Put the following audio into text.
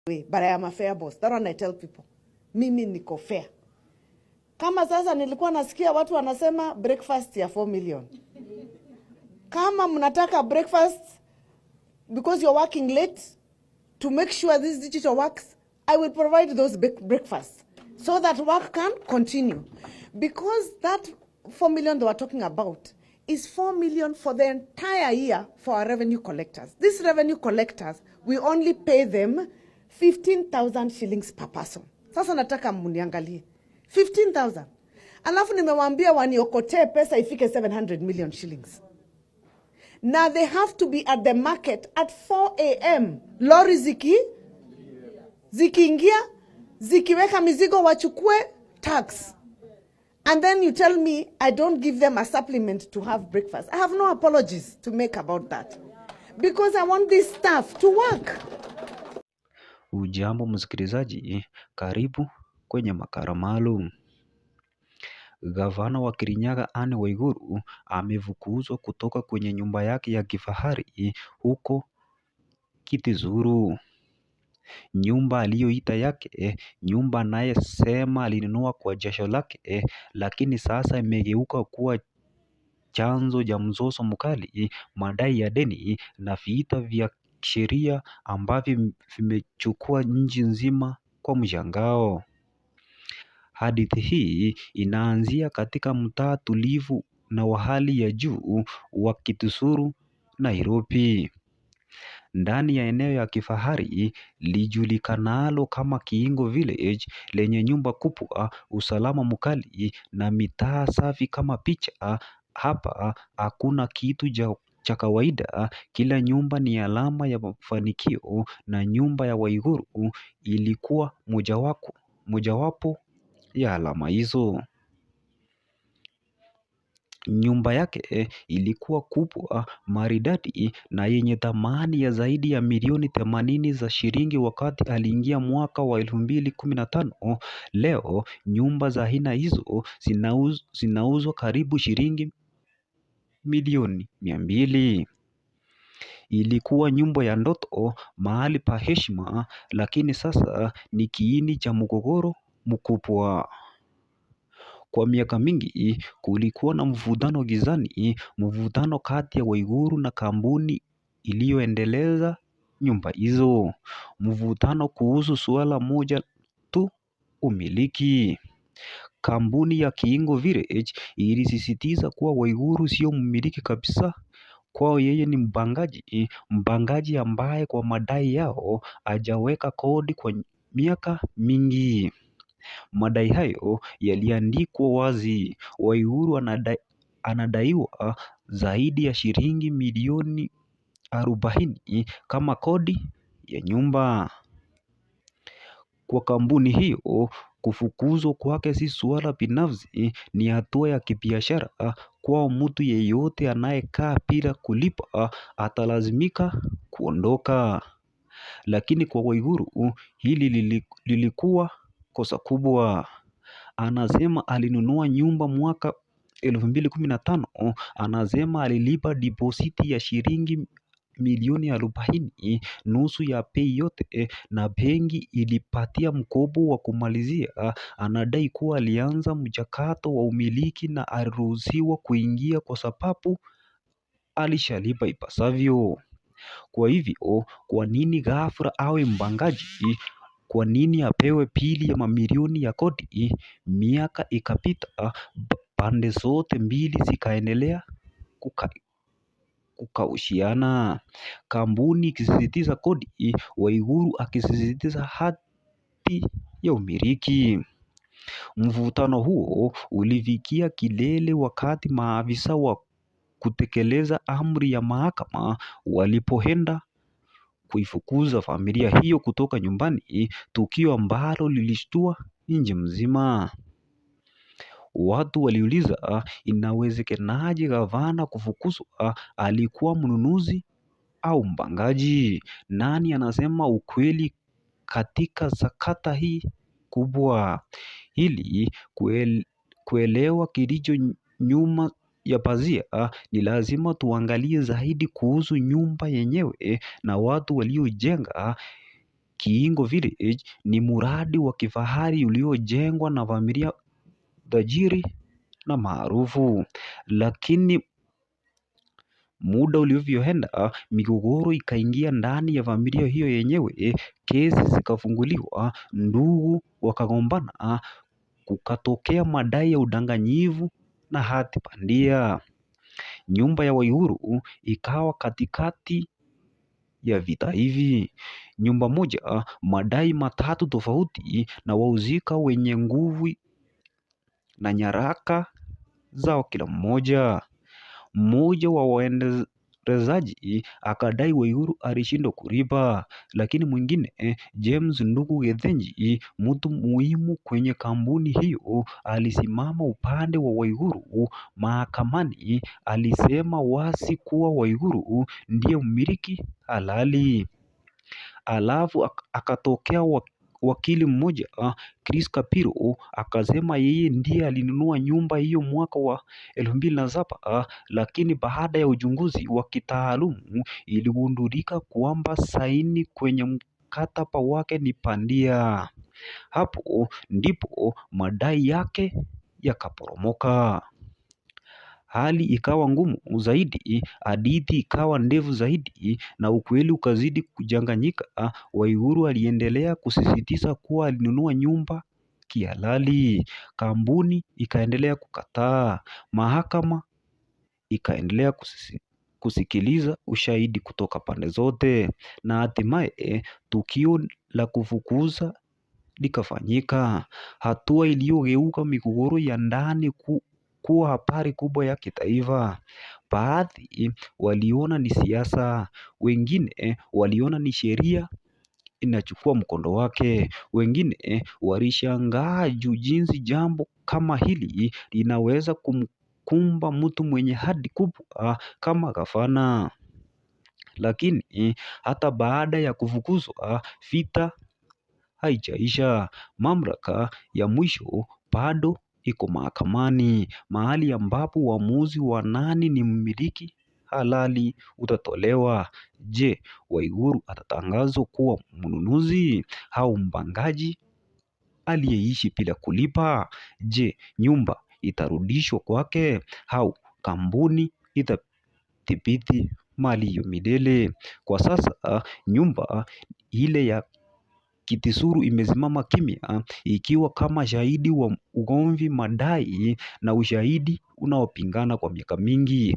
But I am a fair boss. That one I tell people. Mimi niko fair. Kama sasa nilikuwa nasikia watu wanasema breakfast ya 4 million. Kama mnataka breakfast because you're working late to make sure this digital works, I will provide those breakfasts so that work can continue. Because that 4 million they were talking about is 4 million for the entire year for our revenue collectors. These revenue collectors, we only pay them 15,000 shillings per person. Sasa nataka muniangalie. 15,000. Alafu nimewaambia waniokote pesa ifike 700 million shillings. Now they have to be at the market at 4 a.m. Lori zikiingia, zikiweka mizigo wachukue tax. And then you tell me I don't give them a supplement to have breakfast. I have no apologies to make about that. Because I want this staff to work. Ujambo msikilizaji, karibu kwenye makala maalum. Gavana wa Kirinyaga Anne Waiguru amefukuzwa kutoka kwenye nyumba yake ya kifahari huko Kitizuru. Nyumba aliyoita yake, nyumba anayesema alinunua kwa jasho lake, lakini sasa imegeuka kuwa chanzo cha mzozo mkali, madai ya deni na vita vya sheria ambavyo vimechukua nchi nzima kwa mshangao. Hadithi hii inaanzia katika mtaa tulivu na wa hali ya juu wa Kituzuru, Nairobi. Ndani ya eneo ya kifahari lijulikanalo kama Kiingo Village lenye nyumba kubwa, usalama mkali na mitaa safi kama picha, hapa hakuna kitu cha kawaida. Kila nyumba ni alama ya mafanikio na nyumba ya Waiguru ilikuwa mojawapo ya alama hizo. Nyumba yake ilikuwa kubwa, maridadi na yenye thamani ya zaidi ya milioni 80 za shilingi wakati aliingia mwaka wa 2015. Leo nyumba za aina hizo zinauzwa karibu shilingi milioni 200. Ilikuwa nyumba ya ndoto, mahali pa heshima, lakini sasa ni kiini cha mgogoro mkubwa. Kwa miaka mingi kulikuwa na mvutano gizani, mvutano kati ya Waiguru na kampuni iliyoendeleza nyumba hizo. Mvutano kuhusu suala moja tu, umiliki. Kampuni ya Kiingo Village ilisisitiza kuwa Waiguru sio mmiliki kabisa. Kwao yeye ni mpangaji ambaye kwa madai yao hajaweka kodi kwa miaka mingi. Madai hayo yaliandikwa wazi. Waiguru anadaiwa zaidi ya shilingi milioni 40 kama kodi ya nyumba. Kwa kampuni hiyo, kufukuzwa kwake si suala binafsi, ni hatua ya kibiashara. Kwa mtu yeyote anayekaa bila kulipa atalazimika kuondoka. Lakini kwa Waiguru hili lilikuwa kosa kubwa. Anasema alinunua nyumba mwaka 2015. Anasema alilipa depositi ya shilingi milioni 40, nusu ya bei yote, na benki ilipatia mkopo wa kumalizia. Anadai kuwa alianza mchakato wa umiliki na aliruhusiwa kuingia kwa sababu alishalipa ipasavyo. Kwa hivyo, kwa nini ghafla awe mpangaji? Kwa nini apewe bili ya mamilioni ya kodi? Miaka ikapita, pande zote mbili zikaendelea kukaushiana. Kampuni ikisisitiza kodi, Waiguru akisisitiza hati ya umiliki. Mvutano huo ulifikia kilele wakati maafisa wa kutekeleza amri ya mahakama walipoenda kuifukuza familia hiyo kutoka nyumbani, tukio ambalo lilishtua nchi mzima. Watu waliuliza, inawezekanaje gavana kufukuzwa? Alikuwa mnunuzi au mpangaji? Nani anasema ukweli katika sakata hii kubwa? Ili kuelewa kilicho nyuma ya pazia, ni lazima tuangalie zaidi kuhusu nyumba yenyewe na watu waliojenga. Kiingo Village ni mradi wa kifahari uliojengwa na familia tajiri na maarufu, lakini muda ulivyoenda, migogoro ikaingia ndani ya familia hiyo yenyewe, kesi zikafunguliwa, ndugu wakagombana, kukatokea madai ya udanganyifu na hati bandia. Nyumba ya Waiguru ikawa katikati ya vita hivi. Nyumba moja, madai matatu tofauti na wahusika wenye nguvu na nyaraka zao kila mmoja. Mmoja wa waendelezaji akadai Waiguru alishindwa kulipa, lakini mwingine James Ndugu Githinji, mtu muhimu kwenye kampuni hiyo, alisimama upande wa Waiguru. Mahakamani alisema wazi kuwa Waiguru ndiye mmiliki halali. Alafu akatokea wakili mmoja Chris Kapiro akasema yeye ndiye alinunua nyumba hiyo mwaka wa 2007, lakini baada ya uchunguzi wa kitaalumu iligundulika kwamba saini kwenye mkataba wake ni bandia. Hapo ndipo madai yake yakaporomoka. Hali ikawa ngumu zaidi, hadithi ikawa ndefu zaidi, na ukweli ukazidi kuchanganyika. Waiguru aliendelea kusisitiza kuwa alinunua nyumba kihalali. Kampuni ikaendelea kukataa. Mahakama ikaendelea kusikiliza ushahidi kutoka pande zote, na hatimaye tukio la kufukuza likafanyika, hatua iliyogeuka migogoro ya ndani kuwa habari kubwa ya kitaifa. Baadhi waliona ni siasa, wengine waliona ni sheria inachukua mkondo wake, wengine walishangaa jinsi jambo kama hili linaweza kumkumba mtu mwenye hadhi kubwa kama gavana. Lakini hata baada ya kufukuzwa, vita haijaisha. Mamlaka ya mwisho bado iko mahakamani, mahali ambapo uamuzi wa nani ni mmiliki halali utatolewa. Je, Waiguru atatangazwa kuwa mnunuzi au mpangaji aliyeishi bila kulipa? Je, nyumba itarudishwa kwake au kampuni itadhibiti mali hiyo milele? Kwa sasa nyumba ile ya Kitisuru imesimama kimya, ikiwa kama shahidi wa ugomvi, madai na ushahidi unaopingana kwa miaka mingi.